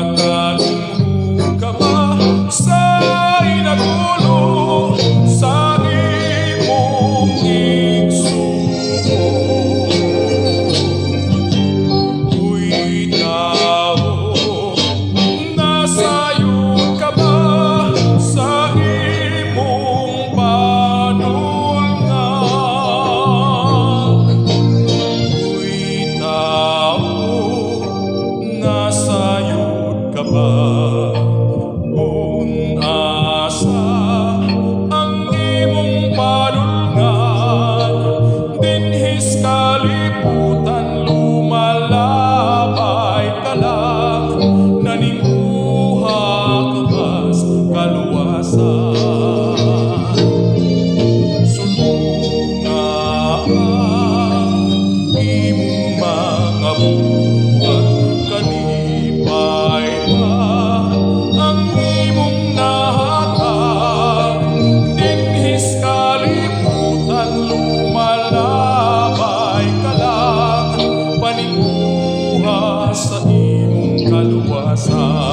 Nagpakalumo ka ba sa inagulo sa imong igsugo? Uy tao, nasayod ka ba sa imong panulngan? Uy tao, nasayod ka ba? Kung asa ang imong panulngan, dinhis kalibutan lumalabay ka lang, naninguha ka mas kaluwasan. Sulong nga ang imong mga buhat, kanipay pa ang imong nahatag, dinhis kalibutan lumalabay ka lang, paninguha sa imong kaluwasan.